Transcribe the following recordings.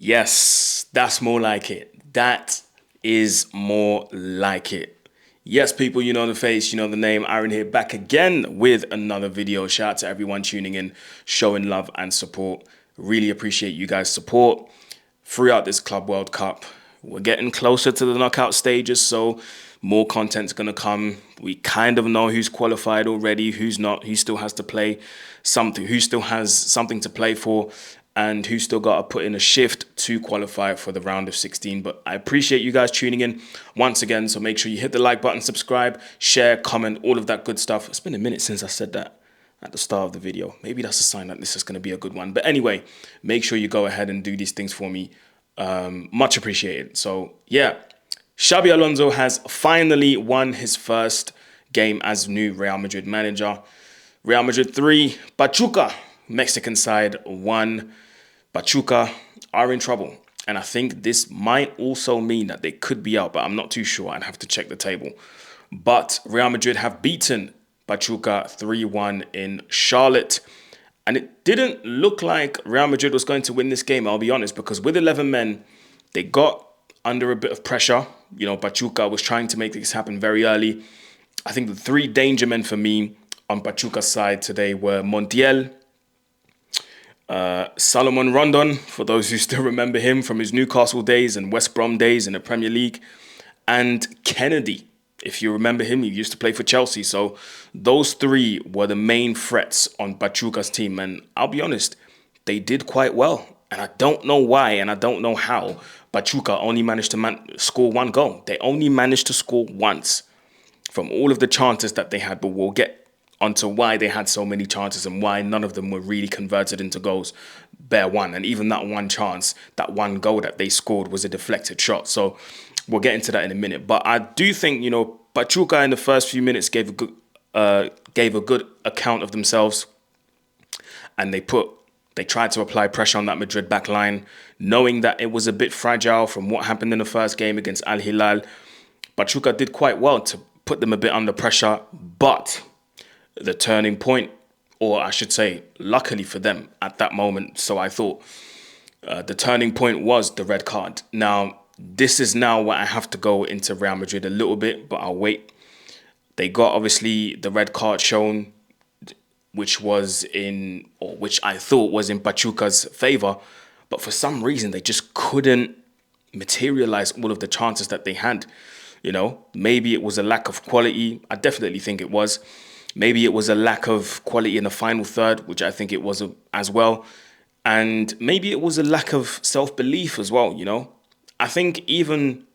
Yes, that's more like it. That is more like it. Yes, people, you know the face, you know the name. Aaron here, back again with another video. Shout out to everyone tuning in, showing love and support. Really appreciate you guys' support throughout this Club World Cup. We're getting closer to the knockout stages, so more content's going to come. We kind of know who's qualified already, who's not, who still has to play something, who still has something to play for, and who's still got to put in a shift to qualify for the round of 16. But I appreciate you guys tuning in once again, so make sure you hit the like button, subscribe, share, comment, all of that good stuff. It's been a minute since I said that at the start of the video. Maybe that's a sign that this is going to be a good one. But anyway, make sure you go ahead and do these things for me. Much appreciated. So yeah, Xabi Alonso has finally won his first game as new Real Madrid manager. Real Madrid 3, Pachuca, Mexican side 1. Pachuca are in trouble. And I think this might also mean that they could be out, but I'm not too sure. I'd have to check the table. But Real Madrid have beaten Pachuca 3-1 in Charlotte. And it didn't look like Real Madrid was going to win this game, I'll be honest, because with 11 men, they got under a bit of pressure. You know, Pachuca was trying to make this happen very early. I think the three danger men for me on Pachuca's side today were Montiel, Salomon Rondon, for those who still remember him from his Newcastle days and West Brom days in the Premier League, and Kennedy. If you remember him, he used to play for Chelsea. So those three were the main threats on Pachuca's team. And I'll be honest, they did quite well. And I don't know why and I don't know how Pachuca only managed to score one goal. They only managed to score once from all of the chances that they had. But we'll get onto why they had so many chances and why none of them were really converted into goals. Bare one. And even that one chance, that one goal that they scored was a deflected shot. So we'll get into that in a minute. But I do think, you know, Pachuca in the first few minutes gave a good account of themselves. And they tried to apply pressure on that Madrid back line, knowing that it was a bit fragile from what happened in the first game against Al Hilal. Pachuca did quite well to put them a bit under pressure. But the turning point, or I should say, luckily for them at that moment, so I thought, the turning point was the red card. Now, this is now where I have to go into Real Madrid a little bit, but I'll wait. They got, obviously, the red card shown, which I thought was in Pachuca's favour. But for some reason, they just couldn't materialise all of the chances that they had. You know, maybe it was a lack of quality. I definitely think it was. Maybe it was a lack of quality in the final third, which I think it was as well. And maybe it was a lack of self-belief as well, you know. I think even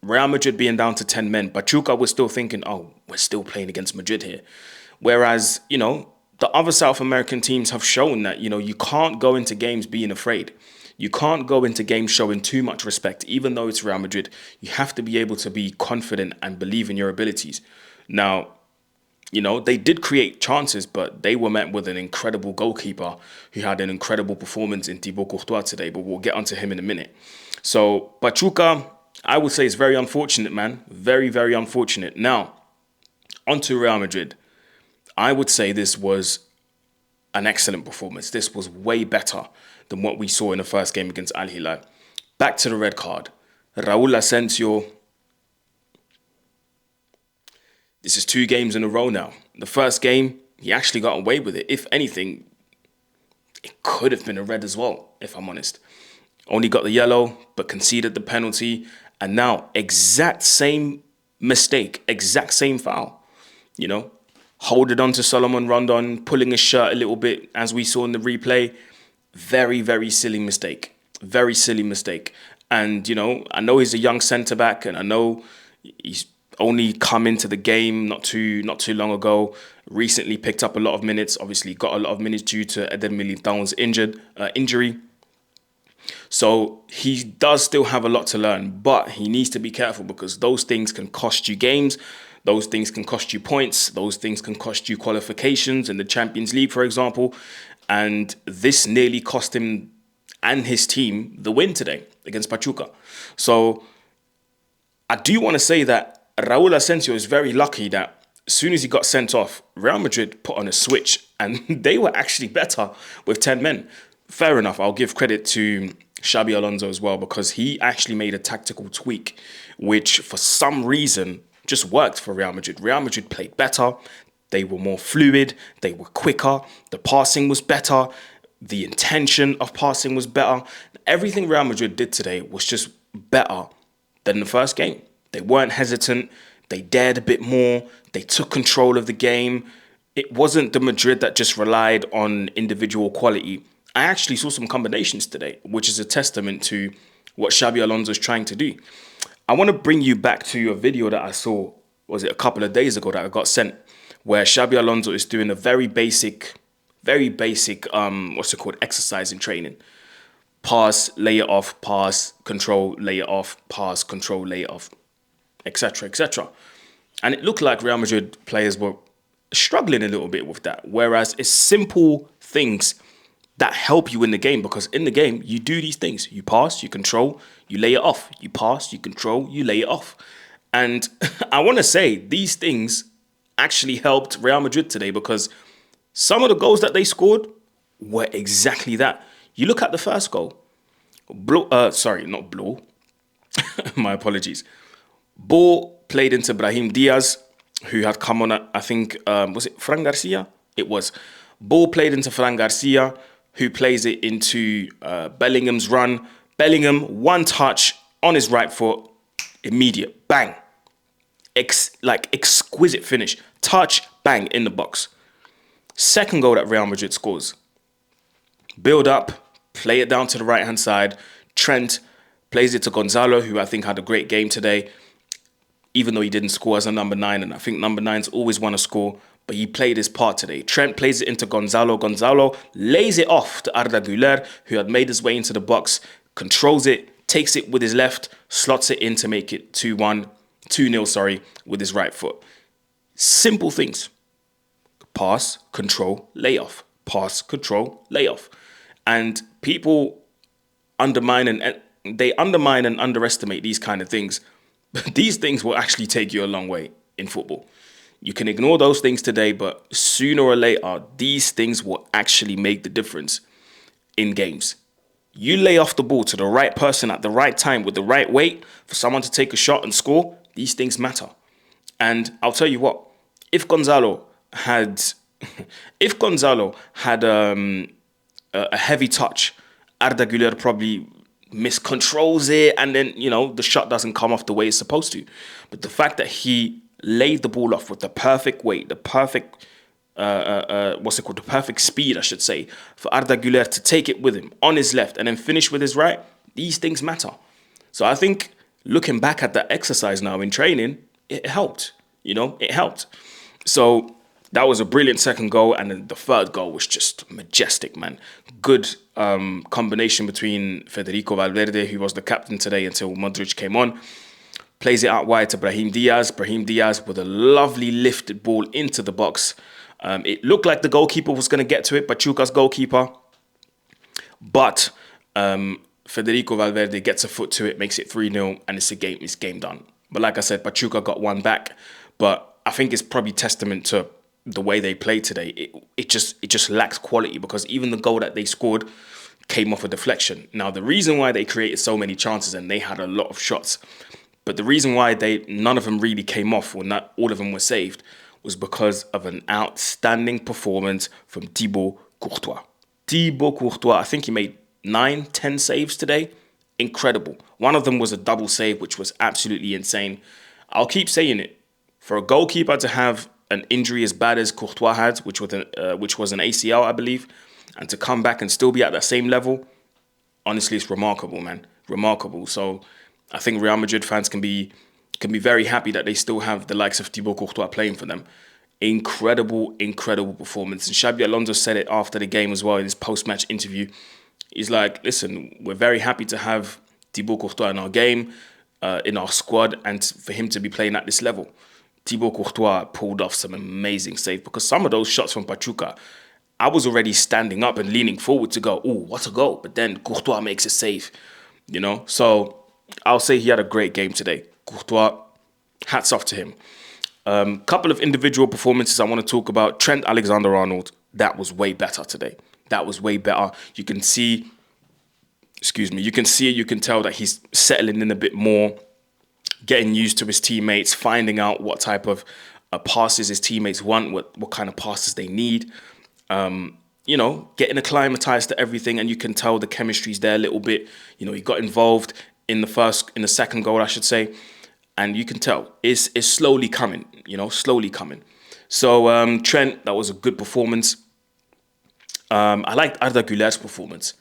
Real Madrid being down to 10 men, Pachuca was still thinking, oh, we're still playing against Madrid here. Whereas, you know, the other South American teams have shown that, you know, you can't go into games being afraid. You can't go into games showing too much respect, even though it's Real Madrid. You have to be able to be confident and believe in your abilities. Now, you know, they did create chances, but they were met with an incredible goalkeeper who had an incredible performance in Thibaut Courtois today, but we'll get onto him in a minute. So Pachuca, I would say, is very unfortunate, man. Very, very unfortunate. Now, onto Real Madrid. I would say this was an excellent performance. This was way better than what we saw in the first game against Al Hilal. Back to the red card. Raúl Asensio. This is 2 games in a row now. The first game, he actually got away with it. If anything, it could have been a red as well, if I'm honest. Only got the yellow, but conceded the penalty. And now, exact same mistake, exact same foul. You know, holding on to Salomon Rondon, pulling his shirt a little bit, as we saw in the replay. Very, very silly mistake. Very silly mistake. And, you know he's a young centre-back, and I know he's only come into the game not too long ago. Recently picked up a lot of minutes. Obviously got a lot of minutes due to Eder Militão's injury. So he does still have a lot to learn, but he needs to be careful because those things can cost you games. Those things can cost you points. Those things can cost you qualifications in the Champions League, for example. And this nearly cost him and his team the win today against Pachuca. So I do want to say that Raul Asensio is very lucky that as soon as he got sent off, Real Madrid put on a switch and they were actually better with 10 men. Fair enough, I'll give credit to Xabi Alonso as well because he actually made a tactical tweak, which for some reason just worked for Real Madrid. Real Madrid played better, they were more fluid, they were quicker, the passing was better, the intention of passing was better. Everything Real Madrid did today was just better than the first game. They weren't hesitant. They dared a bit more. They took control of the game. It wasn't the Madrid that just relied on individual quality. I actually saw some combinations today, which is a testament to what Xabi Alonso is trying to do. I want to bring you back to a video that I saw, was it a couple of days ago that I got sent, where Xabi Alonso is doing a very basic, exercise in training. Pass, lay it off, pass, control, lay it off, pass, control, lay it off, etc., etc. And it looked like Real Madrid players were struggling a little bit with that. Whereas it's simple things that help you in the game, because in the game, you do these things. You pass, you control, you lay it off. You pass, you control, you lay it off. And I want to say these things actually helped Real Madrid today because some of the goals that they scored were exactly that. You look at the first goal. Not Blow. My apologies. Ball played into Brahim Diaz, who had come on, I think, was it Fran Garcia? It was. Ball played into Fran Garcia, who plays it into Bellingham's run. Bellingham, one touch on his right foot, immediate, bang. Exquisite finish. Touch, bang, in the box. Second goal that Real Madrid scores. Build up, play it down to the right-hand side. Trent plays it to Gonzalo, who I think had a great game today, even though he didn't score as a number 9. And I think number 9s always want to score, but he played his part today. Trent plays it into Gonzalo. Gonzalo lays it off to Arda Güler, who had made his way into the box, controls it, takes it with his left, slots it in to make it 2-0, with his right foot. Simple things. Pass, control, layoff. Pass, control, layoff. And people undermine and underestimate these kind of things. But these things will actually take you a long way in football. You can ignore those things today, but sooner or later, these things will actually make the difference in games. You lay off the ball to the right person at the right time with the right weight for someone to take a shot and score. These things matter. And I'll tell you what, if Gonzalo had a heavy touch, Arda Güler probably miscontrols it, and then the shot doesn't come off the way it's supposed to. But the fact that he laid the ball off with the perfect weight, the perfect the perfect speed, I should say, for Arda Güler to take it with him on his left and then finish with his right, these things matter. So I think looking back at that exercise now in training, it helped. It helped. So that was a brilliant second goal, and then the third goal was just majestic, man. Good combination between Federico Valverde, who was the captain today until Modric came on. Plays it out wide to Brahim Diaz. Brahim Diaz with a lovely lifted ball into the box. It looked like the goalkeeper was going to get to it, Pachuca's goalkeeper. But Federico Valverde gets a foot to it, makes it 3-0, and it's game done. But like I said, Pachuca got one back. But I think it's probably testament to the way they played today. It just lacks quality, because even the goal that they scored came off a deflection. Now, the reason why they created so many chances, and they had a lot of shots, but the reason why none of them really came off, or not all of them were saved, was because of an outstanding performance from Thibaut Courtois. Thibaut Courtois, I think he made 9-10 saves today. Incredible. One of them was a double save, which was absolutely insane. I'll keep saying it. For a goalkeeper to have an injury as bad as Courtois had, which was an ACL, I believe, and to come back and still be at that same level, honestly, it's remarkable, man. Remarkable. So I think Real Madrid fans can be very happy that they still have the likes of Thibaut Courtois playing for them. Incredible, incredible performance. And Xabi Alonso said it after the game as well in his post-match interview. He's like, listen, we're very happy to have Thibaut Courtois in our game, in our squad, and for him to be playing at this level. Thibaut Courtois pulled off some amazing saves, because some of those shots from Pachuca, I was already standing up and leaning forward to go, ooh, what a goal. But then Courtois makes a save, So I'll say he had a great game today. Courtois, hats off to him. Couple of individual performances I want to talk about. Trent Alexander-Arnold, that was way better today. That was way better. You can see, you can tell that he's settling in a bit more, getting used to his teammates, finding out what type of passes his teammates want, what kind of passes they need. Getting acclimatized to everything, and you can tell the chemistry's there a little bit. He got involved in the second goal, I should say, and you can tell it's slowly coming. Slowly coming. So Trent, that was a good performance. I liked Arda Güler's performance.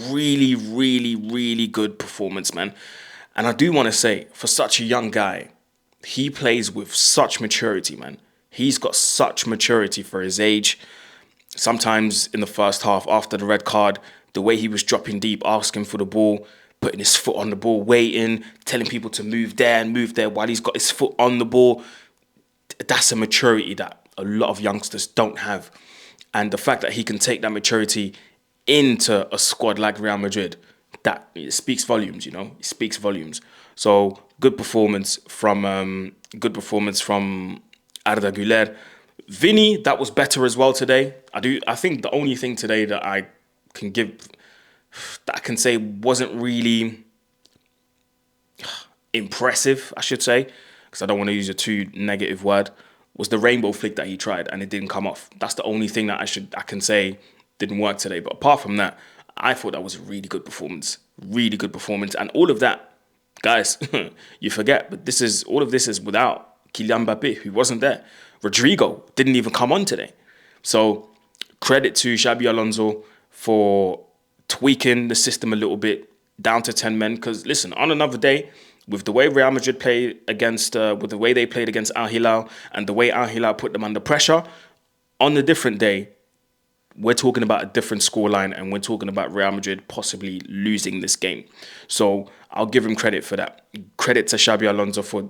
Really, really, really good performance, man. And I do want to say, for such a young guy, he plays with such maturity, man. He's got such maturity for his age. Sometimes in the first half, after the red card, the way he was dropping deep, asking for the ball, putting his foot on the ball, waiting, telling people to move there and move there while he's got his foot on the ball. That's a maturity that a lot of youngsters don't have. And the fact that he can take that maturity into a squad like Real Madrid, it speaks volumes, It speaks volumes. So good performance from Arda Güler. Vinny, that was better as well today. I think the only thing today that I can say wasn't really impressive, I should say, because I don't want to use a too negative word, was the rainbow flick that he tried and it didn't come off. That's the only thing that I can say didn't work today. But apart from that, I thought that was a really good performance. Really good performance. And all of that, guys, you forget, but all of this is without Kylian Mbappé, who wasn't there. Rodrigo didn't even come on today. So credit to Xabi Alonso for tweaking the system a little bit down to 10 men. Because listen, on another day, with the way Real Madrid played with the way they played against Al Hilal and the way Al Hilal put them under pressure, on a different day, we're talking about a different scoreline and we're talking about Real Madrid possibly losing this game. So I'll give him credit for that. Credit to Xabi Alonso for,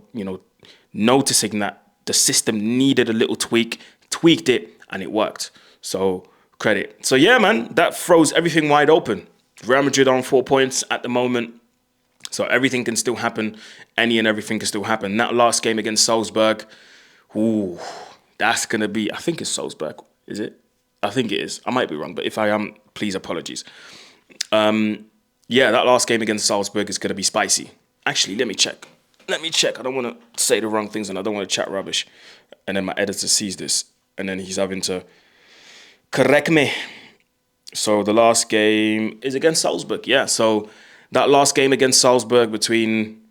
noticing that the system needed a little tweaked it, and it worked. So credit. So yeah, man, that throws everything wide open. Real Madrid on 4 points at the moment. So everything can still happen. Any and everything can still happen. That last game against Salzburg, that's going to be, I think it's Salzburg, is it? I think it is. I might be wrong, but if I am, please apologies. That last game against Salzburg is going to be spicy. Actually, let me check. I don't want to say the wrong things and I don't want to chat rubbish. And then my editor sees this and then he's having to correct me. So the last game is against Salzburg. Yeah, so that last game against Salzburg between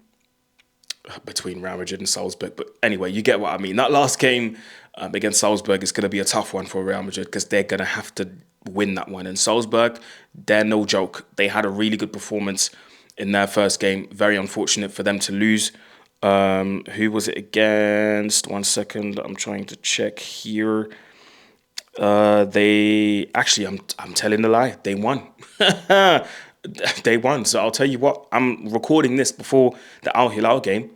Real Madrid and Salzburg. But anyway, you get what I mean. That last game against Salzburg is going to be a tough one for Real Madrid because they're going to have to win that one. And Salzburg, they're no joke. They had a really good performance in their first game. Very unfortunate for them to lose. Who was it against? 1 second. I'm trying to check here. I'm telling the lie. They won. They won. So I'll tell you what, I'm recording this before the Al Hilal game.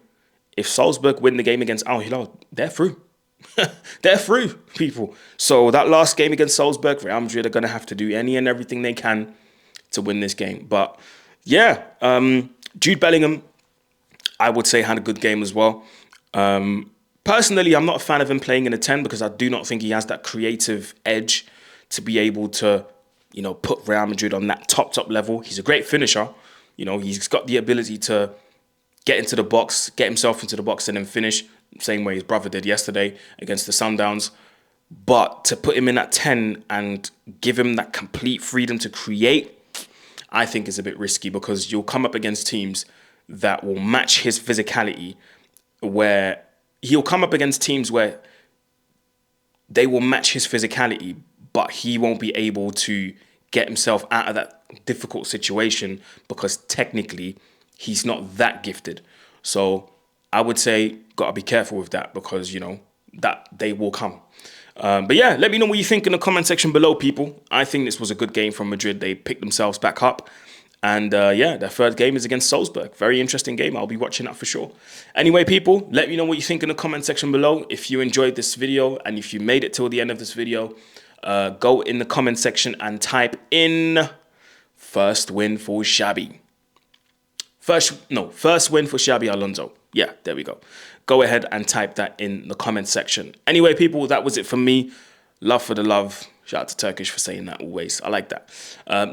If Salzburg win the game against Al Hilal, they're through. They're through, people. So that last game against Salzburg, Real Madrid are going to have to do any and everything they can to win this game. But yeah, Jude Bellingham, I would say, had a good game as well. Personally, I'm not a fan of him playing in a 10 because I do not think he has that creative edge to be able to, put Real Madrid on that top level. He's a great finisher. He's got the ability to get into the box, get himself into the box and then finish, same way his brother did yesterday against the Sundowns. But to put him in at 10 and give him that complete freedom to create, I think is a bit risky because you'll come up against teams that will match his physicality, where he'll come up against teams where they will match his physicality, but he won't be able to get himself out of that difficult situation because technically he's not that gifted. So I would say, got to be careful with that because, that they will come. But yeah, let me know what you think in the comment section below, people. I think this was a good game from Madrid. They picked themselves back up. And their third game is against Salzburg. Very interesting game. I'll be watching that for sure. Anyway, people, let me know what you think in the comment section below. If you enjoyed this video and if you made it till the end of this video, go in the comment section and type in first win for Xabi. First win for Xabi Alonso. Yeah, there we go. Go ahead and type that in the comment section. Anyway, people, that was it for me. Love for the love. Shout out to Turkish for saying that always. I like that.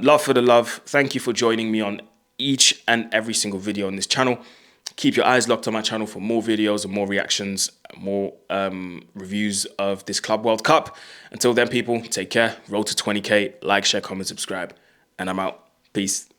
Love for the love. Thank you for joining me on each and every single video on this channel. Keep your eyes locked on my channel for more videos and more reactions, more reviews of this Club World Cup. Until then, people, take care. Road to 20K. Like, share, comment, subscribe. And I'm out. Peace.